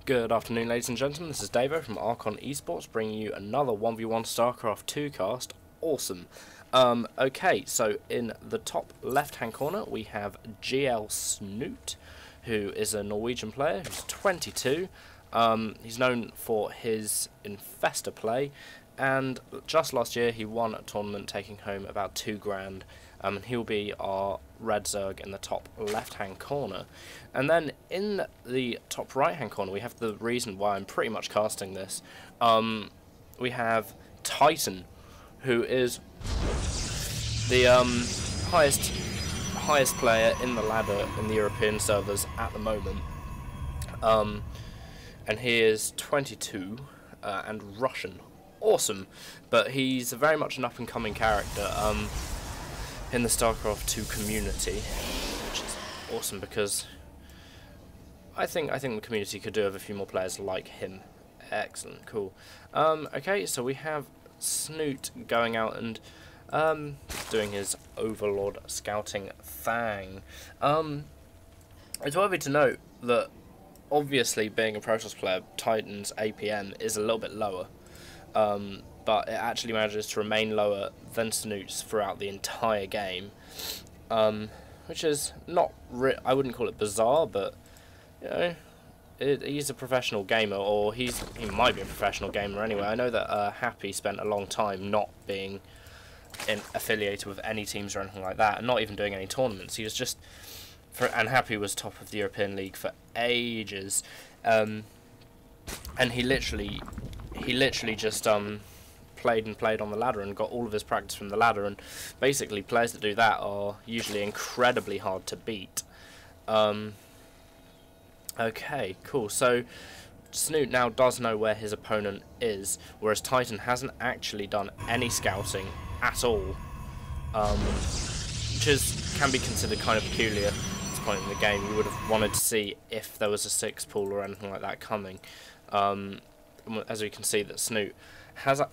Good afternoon, ladies and gentlemen. This is Davo from Archon Esports, bringing you another 1v1 StarCraft 2 cast. Awesome. Okay, so in the top left-hand corner, we have GLSnute, who is a Norwegian player who's 22. He's known for his Infestor play, and just last year he won a tournament, taking home about 2 grand. He'll be our red Zerg in the top left-hand corner. And then in the top right-hand corner, we have the reason why I'm pretty much casting this. We have Titan, who is the highest player in the ladder in the European servers at the moment. And he is 22 and Russian. Awesome. But he's very much an up-and-coming character in the StarCraft 2 community, which is awesome because I think the community could do with a few more players like him. Excellent, cool. Okay, so we have Snute going out and doing his Overlord scouting thing. It's worthy to note that obviously, being a Protoss player, Titan's APM is a little bit lower, but it actually manages to remain lower than Snute's throughout the entire game, which is not I wouldn't call it bizarre, but you know, he's a professional gamer, or he might be a professional gamer anyway. I know that Happy spent a long time not being affiliated with any teams or anything like that, and not even doing any tournaments. He was just and Happy was top of the European League for ages, and he literally just played on the ladder and got all of his practice from the ladder. And basically, players that do that are usually incredibly hard to beat. Okay, cool. So Snute now does know where his opponent is, whereas Titan hasn't actually done any scouting at all, which can be considered kind of peculiar. Point in the game, you would have wanted to see if there was a 6 pool or anything like that coming. As we can see, that Snute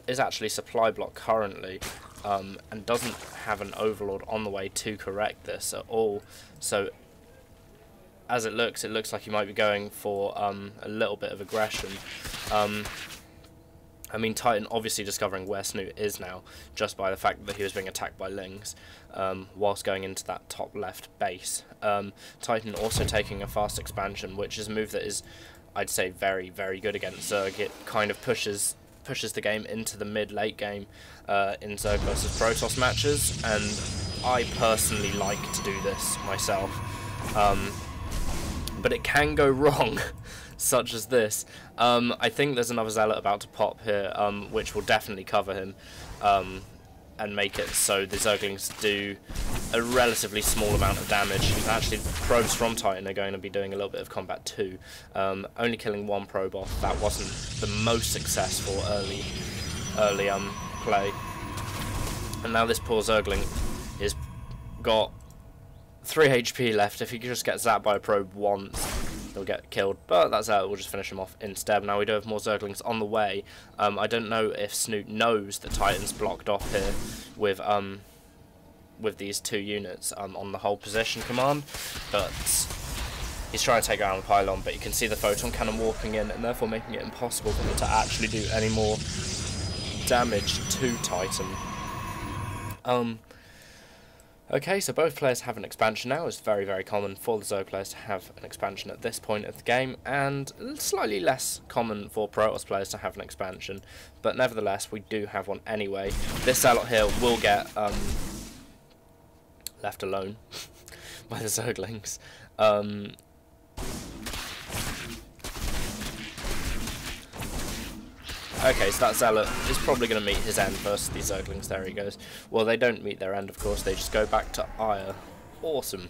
is actually supply block currently, and doesn't have an Overlord on the way to correct this at all. So as it looks like he might be going for a little bit of aggression. I mean, Titan obviously discovering where Snute is now just by the fact that he was being attacked by Lings whilst going into that top left base. Titan also taking a fast expansion, which is a move that is, I'd say, very, very good against Zerg. It kind of pushes the game into the mid-late game in Zerg versus Protoss matches, and I personally like to do this myself. But it can go wrong. Such as this. I think there's another Zealot about to pop here, which will definitely cover him and make it so the Zerglings do a relatively small amount of damage. Actually, probes from Titan are going to be doing a little bit of combat too. Only killing 1 probe off, that wasn't the most successful early play. And now this poor Zergling has got 3 HP left. If he just gets zapped by a probe once, he'll get killed, but that's how we'll just finish him off instead. Now we do have more Zerglings on the way. I don't know if Snute knows that Titan's blocked off here with these 2 units on the whole position command, but he's trying to take down the pylon, but you can see the photon cannon warping in and therefore making it impossible for him to actually do any more damage to Titan. Okay, so both players have an expansion now. It's very, very common for the Zerg players to have an expansion at this point of the game, and slightly less common for Protoss players to have an expansion, but nevertheless, we do have one anyway. This Zealot here will get left alone by the Zerglings. Okay, so that Zealot is probably going to meet his end versus these Zerglings. There he goes. Well, they don't meet their end, of course. They just go back to Ire. Awesome.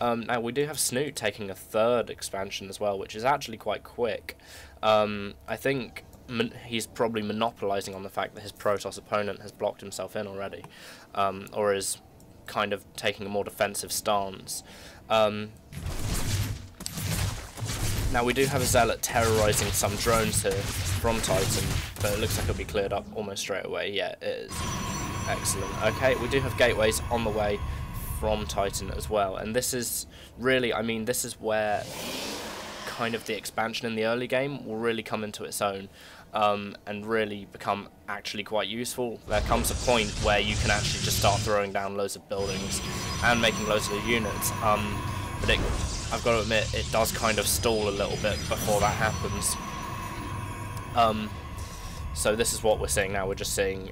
Now, we do have Snute taking a 3rd expansion as well, which is actually quite quick. I think he's probably monopolising on the fact that his Protoss opponent has blocked himself in already, or is kind of taking a more defensive stance. Now we do have a Zealot terrorising some drones here from Titan, but it looks like it'll be cleared up almost straight away. Yeah, it is. Excellent. Okay, we do have gateways on the way from Titan as well, and this is really, I mean, this is where kind of the expansion in the early game will really come into its own, and really become actually quite useful. There comes a point where you can actually just start throwing down loads of buildings and making loads of units, but I've got to admit, it does kind of stall a little bit before that happens. So this is what we're seeing now. We're just seeing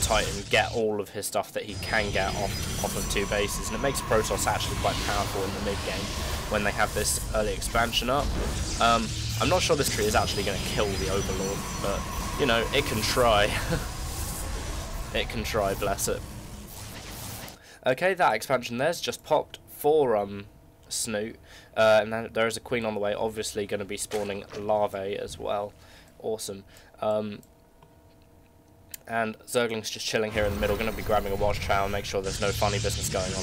Titan get all of his stuff that he can get off of 2 bases, and it makes Protoss actually quite powerful in the mid game when they have this early expansion up. I'm not sure this tree is actually going to kill the Overlord, but you know, it can try. It can try, bless it. Okay, that expansion there's just popped for Snute, and then there is a queen on the way, obviously going to be spawning larvae as well. Awesome. And Zergling's just chilling here in the middle, going to be grabbing a watch tower and make sure there's no funny business going on.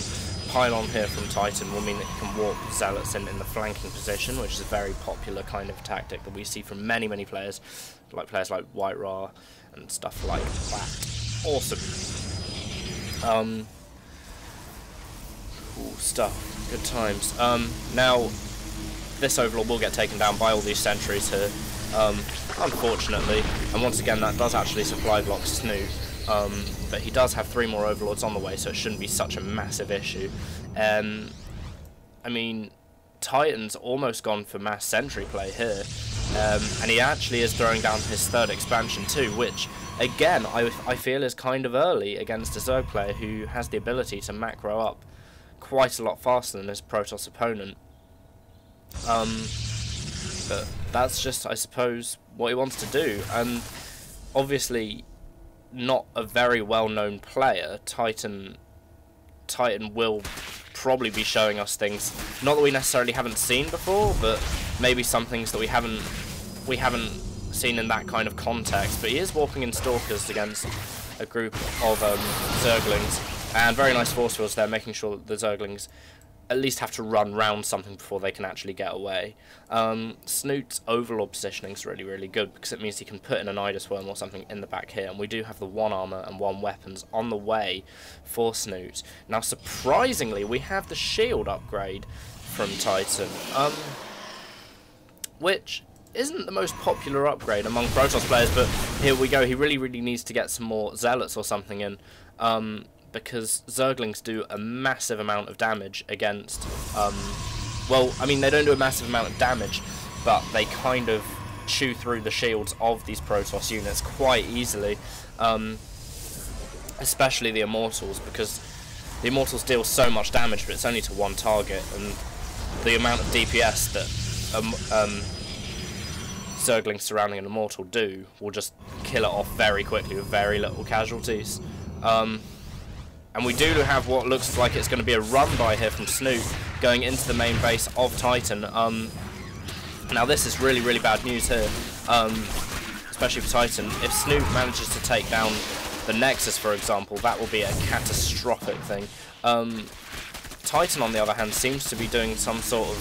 Pylon here from Titan will mean that he can walk Zealots in the flanking position, which is a very popular kind of tactic that we see from many players like White Ra and stuff like that. Awesome. Cool stuff. Good times. Now, this Overlord will get taken down by all these sentries here. Unfortunately, and once again that does actually supply block Snute, but he does have 3 more Overlords on the way, so it shouldn't be such a massive issue. I mean, Titan's almost gone for mass sentry play here, and he actually is throwing down his 3rd expansion too, which again I feel is kind of early against a Zerg player who has the ability to macro up quite a lot faster than his Protoss opponent. But that's just, I suppose, what he wants to do, and obviously not a very well-known player. Titan will probably be showing us things, not that we necessarily haven't seen before, but maybe some things that we haven't seen in that kind of context. But he is walking in Stalkers against a group of Zerglings, and very nice force fields there, making sure that the Zerglings at least have to run round something before they can actually get away. Snute's Overlord positioning is really good, because it means he can put in an Idus Worm or something in the back here, and we do have the 1 armor and 1 weapons on the way for Snute. Now surprisingly, we have the shield upgrade from Titan, which isn't the most popular upgrade among Protoss players, but here we go. He really needs to get some more Zealots or something in, because Zerglings do a massive amount of damage against, well, I mean, they don't do a massive amount of damage, but they kind of chew through the shields of these Protoss units quite easily, especially the Immortals, because the Immortals deal so much damage, but it's only to 1 target, and the amount of DPS that Zerglings surrounding an Immortal do will just kill it off very quickly with very little casualties. And we do have what looks like it's going to be a run by here from Snute going into the main base of Titan. Now this is really bad news here, especially for Titan. If Snute manages to take down the Nexus, for example, that will be a catastrophic thing. Titan, on the other hand, seems to be doing some sort of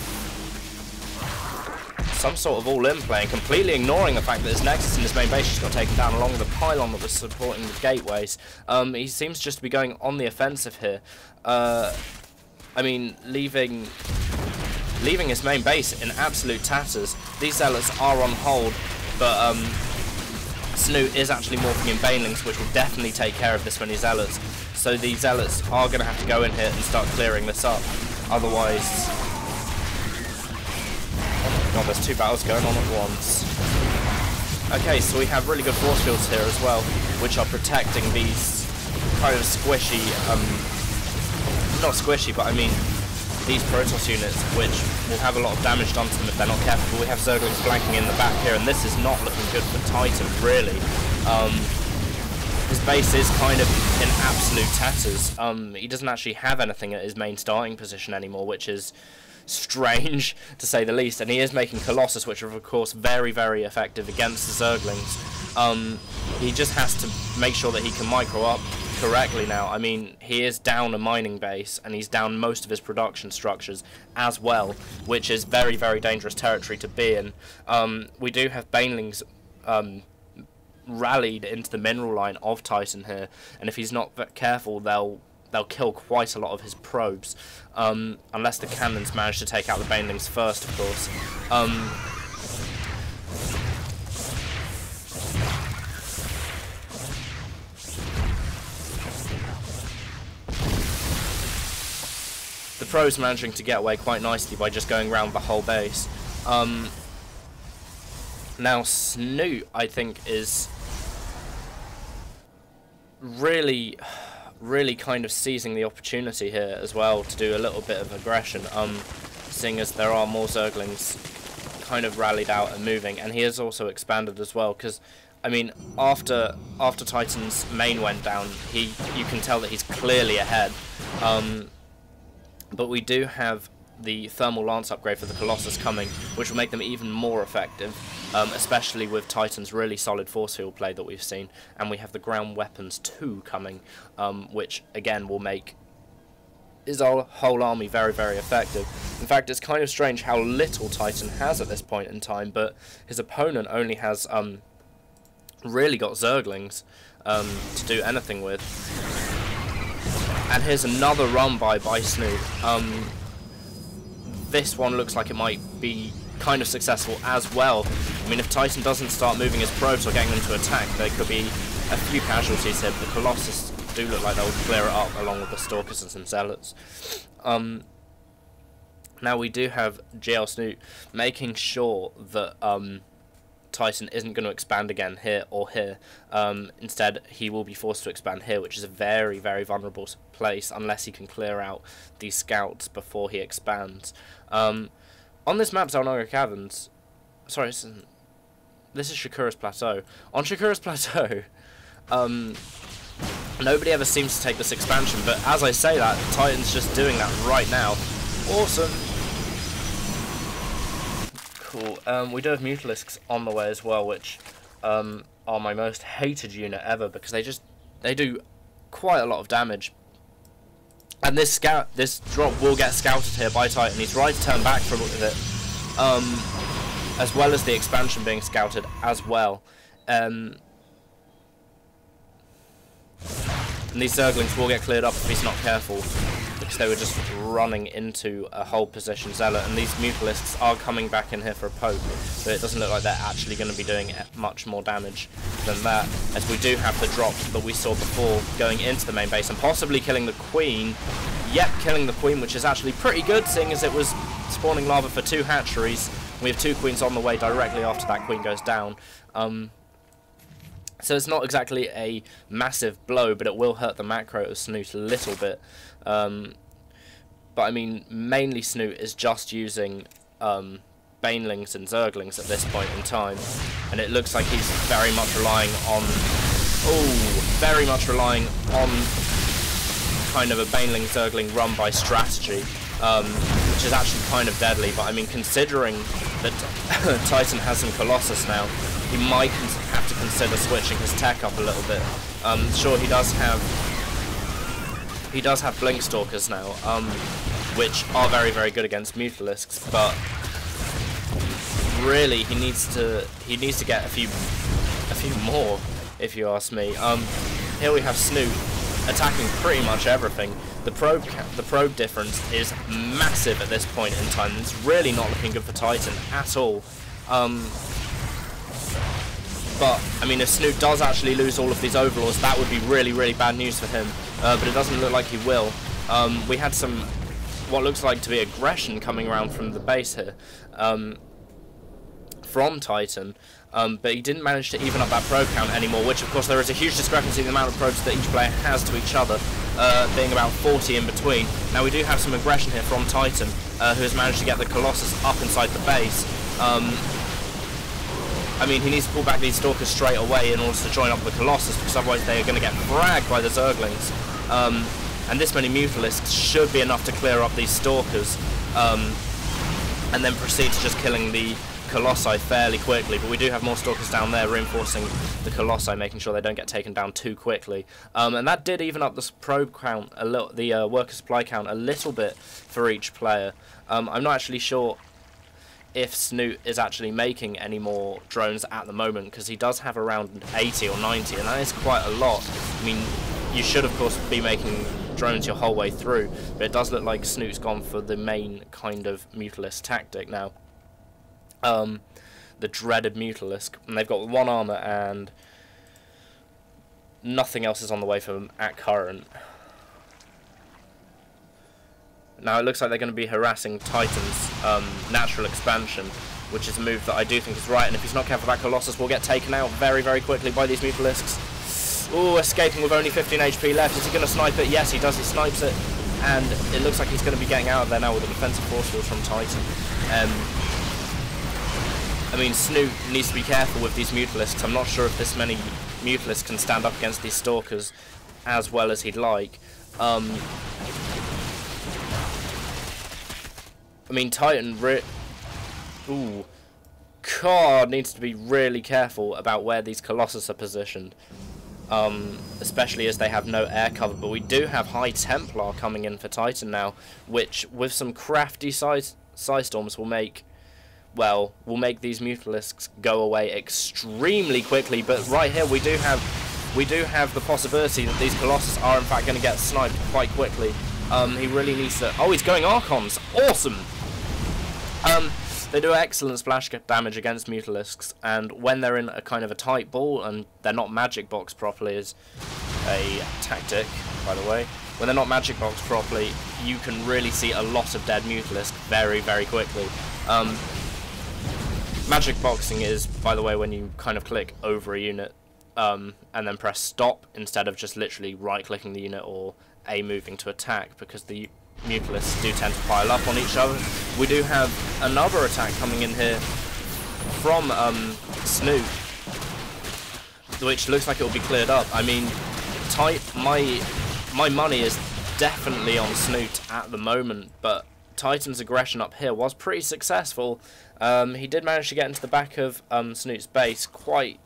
all-in play, and completely ignoring the fact that his Nexus in his main base just got taken down, along with the pylon that was supporting the gateways. He seems just to be going on the offensive here. I mean, leaving his main base in absolute tatters. These Zealots are on hold, but Snute is actually morphing in Banelings, which will definitely take care of this many Zealots. So the Zealots are going to have to go in here and start clearing this up. Otherwise... God, there's 2 battles going on at once. Okay, so we have really good force fields here as well, which are protecting these kind of squishy, not squishy, but I mean these Protoss units, which will have a lot of damage done to them if they're not careful. But we have Zerglings flanking in the back here, and this is not looking good for Titan, really. His base is kind of in absolute tatters. He doesn't actually have anything at his main starting position anymore, which is strange to say the least, and he is making Colossus, which are of course very effective against the Zerglings. He just has to make sure that he can micro up correctly now. I mean, he is down a mining base, and he's down most of his production structures as well, which is very dangerous territory to be in. We do have Banelings rallied into the mineral line of Titan here, and if he's not careful, they'll they'll kill quite a lot of his probes, unless the cannons manage to take out the banelings first, of course. The probes managing to get away quite nicely by just going around the whole base. Now Snute, I think, is really kind of seizing the opportunity here as well to do a little bit of aggression, seeing as there are more Zerglings kind of rallied out and moving, and he has also expanded as well, because I mean, after Titan's main went down, you can tell that he's clearly ahead, but we do have the thermal lance upgrade for the Colossus coming, which will make them even more effective, especially with Titan's really solid force field play that we've seen, and we have the ground weapons 2 coming, which again will make his whole army very, very effective. In fact, it's kind of strange how little Titan has at this point in time, but his opponent only has really got Zerglings to do anything with. And here's another run by Snute. This one looks like it might be kind of successful as well. I mean, if Titan doesn't start moving his probes or getting them to attack, there could be a few casualties here. The Colossus do look like they'll clear it up along with the Stalkers and some Zealots. Now we do have GLSnute making sure that Titan isn't going to expand again here or here. Instead, he will be forced to expand here, which is a very, very vulnerable place unless he can clear out these scouts before he expands. On this map, Zelnaga Caverns, sorry, this is Shakura's Plateau. On Shakura's Plateau, nobody ever seems to take this expansion, but as I say that, Titan's just doing that right now. Awesome! Cool. We do have Mutalisks on the way as well, which are my most hated unit ever, because they do quite a lot of damage. And this drop will get scouted here by Titan. He's right to turn back for a look at it, as well as the expansion being scouted as well. And these Zerglings will get cleared up if he's not careful, because they were just running into a hold position Zealot, and these Mutalisks are coming back in here for a poke, but it doesn't look like they're actually going to be doing much more damage than that, as we do have the drop that we saw before going into the main base and possibly killing the Queen. Yep, killing the Queen, which is actually pretty good, seeing as it was spawning lava for 2 hatcheries. We have 2 Queens on the way directly after that Queen goes down. So it's not exactly a massive blow, but it will hurt the macro of Snute a little bit. But I mean, mainly Snute is just using Banelings and Zerglings at this point in time, and it looks like he's very much relying on, kind of a Baneling Zergling run by strategy, which is actually kind of deadly. But I mean, considering that Titan has some Colossus now, he might have to consider switching his tech up a little bit. Sure, he does have Blink Stalkers now, which are very, very good against Mutalisks, but really he needs to get a few more, if you ask me. Here we have Snute attacking pretty much everything. The probe difference is massive at this point in time. It's really not looking good for Titan at all. But I mean, if Snute does actually lose all of these overlords, that would be really, really bad news for him. But it doesn't look like he will. We had some, what looks like to be aggression coming around from the base here, from Titan, but he didn't manage to even up that probe count anymore, which of course there is a huge discrepancy in the amount of probes that each player has to each other, being about 40 in between. Now we do have some aggression here from Titan, who has managed to get the Colossus up inside the base. I mean, he needs to pull back these Stalkers straight away in order to join up with the Colossus, because otherwise they are going to get fragged by the Zerglings. And this many Mutalisks should be enough to clear up these Stalkers, and then proceed to just killing the Colossi fairly quickly. But we do have more Stalkers down there reinforcing the Colossi, making sure they don't get taken down too quickly. And that did even up the probe count a little, the worker supply count a little bit for each player. I'm not actually sure if Snute is actually making any more drones at the moment, because he does have around 80 or 90, and that is quite a lot. I mean, you should of course be making drones your whole way through, but it does look like Snute's gone for the main kind of Mutalisk tactic now. The dreaded Mutalisk, and they've got 1 armor and nothing else is on the way for them at current. Now it looks like they're going to be harassing Titan's natural expansion, which is a move that I do think is right, and if he's not careful, that Colossus will get taken out very, very quickly by these Mutalisks. Ooh, escaping with only 15 HP left. Is he going to snipe it? Yes, he does. He snipes it, and it looks like he's going to be getting out of there now with a defensive force field from Titan. I mean, Snute needs to be careful with these Mutalisks. I'm not sure if this many Mutalisks can stand up against these Stalkers as well as he'd like. I mean, Titan ooh, God needs to be really careful about where these Colossus are positioned, especially as they have no air cover. But we do have High Templar coming in for Titan now, which with some crafty Psystorms will make these Mutalisks go away extremely quickly. But right here we do have the possibility that these Colossus are in fact going to get sniped quite quickly. He really needs to. Oh, he's going Archons. Awesome. They do excellent splash damage against Mutalisks, and when they're in a kind of a tight ball and they're not magic boxed properly, is a tactic, by the way. When they're not magic boxed properly, you can really see a lot of dead Mutalisk very, very quickly. Magic boxing is, by the way, when you kind of click over a unit and then press stop instead of just literally right-clicking the unit or A moving to attack, because the Mutalisks do tend to pile up on each other. We do have another attack coming in here from Snute, which looks like it will be cleared up. I mean, my money is definitely on Snute at the moment, but Titan's aggression up here was pretty successful. He did manage to get into the back of Snute's base quite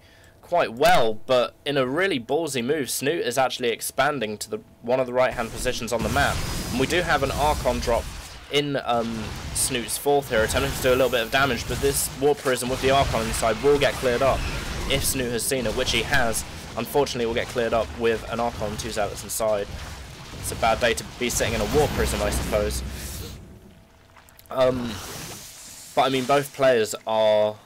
well, but in a really ballsy move, Snute is actually expanding to one of the right-hand positions on the map. And we do have an Archon drop in Snute's 4th here, attempting to do a little bit of damage, but this Warp Prism with the Archon inside will get cleared up if Snute has seen it, which he has. Unfortunately, it will get cleared up with an Archon 2 zealots inside. It's a bad day to be sitting in a Warp Prism, I suppose. But I mean, both players are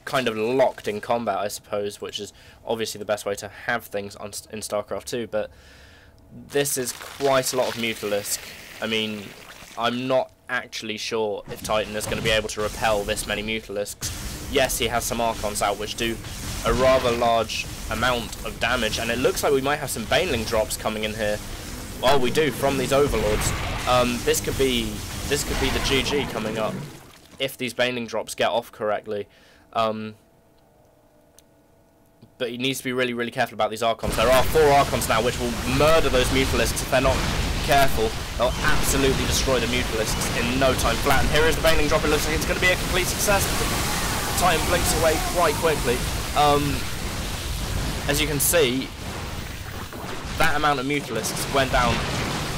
kind of locked in combat, I suppose, which is obviously the best way to have things in StarCraft 2, but this is quite a lot of Mutalisk. I mean, I'm not actually sure if Titan is going to be able to repel this many Mutalisks. Yes, he has some Archons out, which do a rather large amount of damage, and it looks like we might have some Baneling drops coming in here. Well, we do, from these Overlords. This could be the GG coming up if these Baneling drops get off correctly. But he needs to be really, really careful about these Archons. There are 4 Archons now, which will murder those Mutalisks if they're not careful. They'll absolutely destroy the Mutalisks in no time flat. And here is the Baneling drop. It looks like it's going to be a complete success. Titan blinks away quite quickly. As you can see, that amount of Mutalisks went down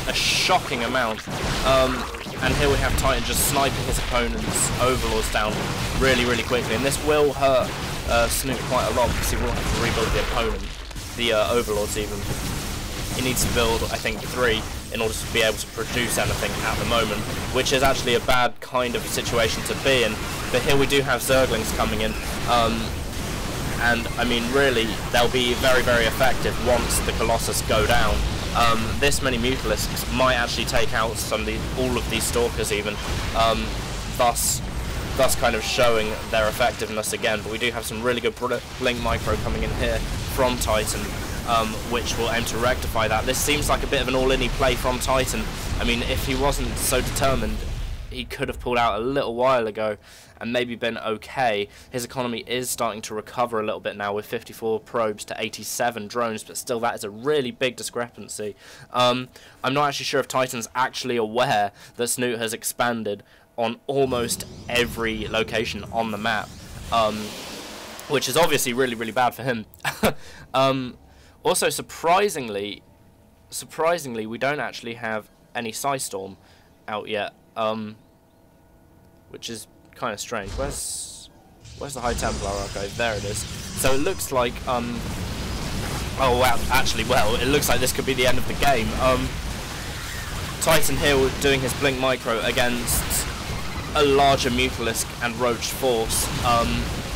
a shocking amount. And here we have Titan just sniping his opponent's Overlords down really, really quickly. And this will hurt Snute quite a lot, because he will have to rebuild the opponent, the Overlords even. He needs to build, I think, 3 in order to be able to produce anything at the moment, which is actually a bad kind of situation to be in. But here we do have Zerglings coming in, and I mean, really, they'll be very, very effective once the Colossus go down. This many Mutalisks might actually take out all of these Stalkers even, thus kind of showing their effectiveness again. But we do have some really good Blink Micro coming in here from Titan, which will aim to rectify that. This seems like a bit of an all-in play from Titan. I mean, if he wasn't so determined, he could have pulled out a little while ago and maybe been okay. His economy is starting to recover a little bit now, with 54 probes to 87 drones, but still that is a really big discrepancy. I'm not actually sure if Titan's actually aware that Snute has expanded on almost every location on the map, which is obviously really, really bad for him. Also, surprisingly, we don't actually have any Psystorm out yet, which is kind of strange. Where's the High Templar? Okay, there it is. So it looks like oh wow, actually, well, it looks like this could be the end of the game. Titan here doing his Blink Micro against a larger Mutalisk and Roach force.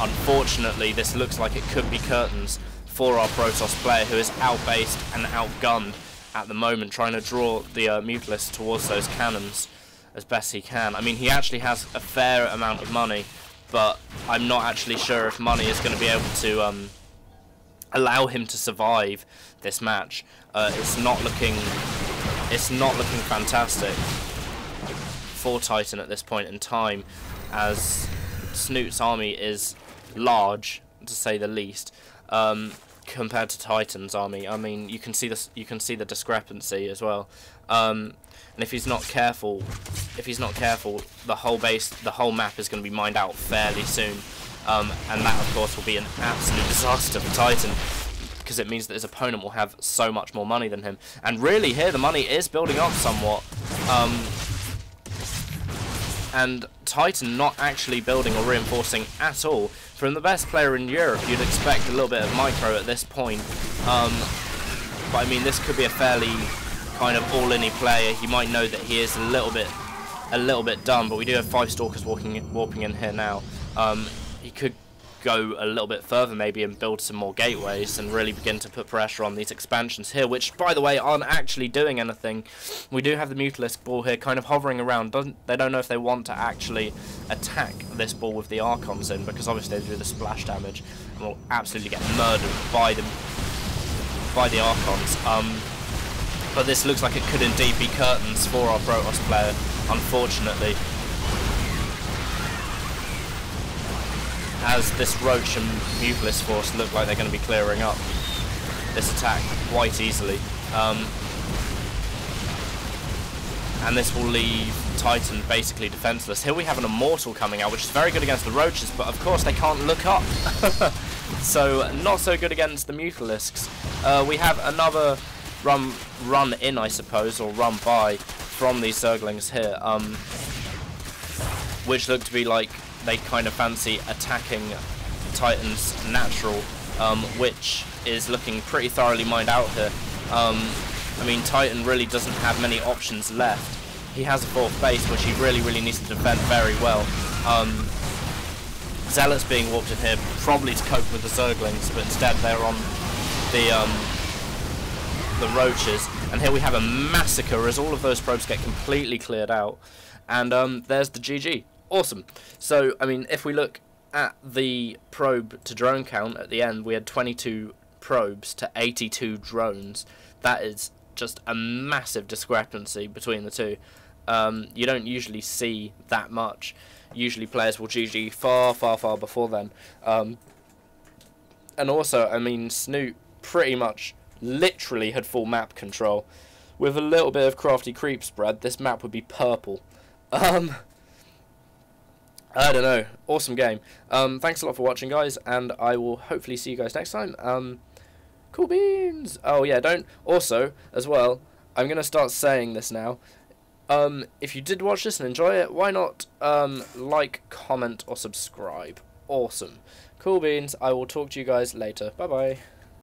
Unfortunately, this looks like it could be curtains for our Protoss player, who is outbased and outgunned at the moment, trying to draw the Mutalisk towards those cannons as best he can. I mean, he actually has a fair amount of money, but I'm not actually sure if money is going to be able to allow him to survive this match. It's not looking fantastic for Titan at this point in time, as Snute's army is large, to say the least, compared to Titan's army. I mean, you can see the discrepancy as well. And if he's not careful, the whole map is going to be mined out fairly soon. And that, of course, will be an absolute disaster for Titan, because it means that his opponent will have so much more money than him. And really, here the money is building up somewhat. And Titan not actually building or reinforcing at all. From the best player in Europe, you'd expect a little bit of micro at this point. But I mean, this could be a fairly kind of all-in player. You might know that he is a little bit done, but we do have 5 Stalkers warping in here now. He could go a little bit further maybe and build some more gateways and really begin to put pressure on these expansions here, which, by the way, aren't actually doing anything. We do have the Mutalisk ball here kind of hovering around. They don't know if they want to actually attack this ball with the Archons in, because obviously they do the splash damage and will absolutely get murdered by the Archons. But this looks like it could indeed be curtains for our Protoss player, unfortunately, as this Roach and Mutalisk force look like they're going to be clearing up this attack quite easily. And this will leave Titan basically defenseless. Here we have an Immortal coming out, which is very good against the Roaches, but of course they can't look up. So not so good against the Mutalisks. We have another run in, I suppose, or run by from these Zerglings here, which look to be like they kind of fancy attacking Titan's natural, which is looking pretty thoroughly mined out here. I mean, Titan really doesn't have many options left. He has a 4th base, which he really needs to defend very well. Zealots being warped in here, probably to cope with the Zerglings, but instead they're on the Roaches. And here we have a massacre as all of those probes get completely cleared out. And there's the GG. Awesome. So, I mean, if we look at the probe to drone count at the end, we had 22 probes to 82 drones. That is just a massive discrepancy between the two. You don't usually see that much. Usually players will GG far before then. And also, I mean, Snute pretty much literally had full map control. With a little bit of crafty creep spread, this map would be purple. I don't know. Awesome game. Thanks a lot for watching, guys, and I will hopefully see you guys next time. Cool beans! Oh, yeah, don't... Also, as well, I'm going to start saying this now. If you did watch this and enjoy it, why not like, comment, or subscribe? Awesome. Cool beans. I will talk to you guys later. Bye-bye.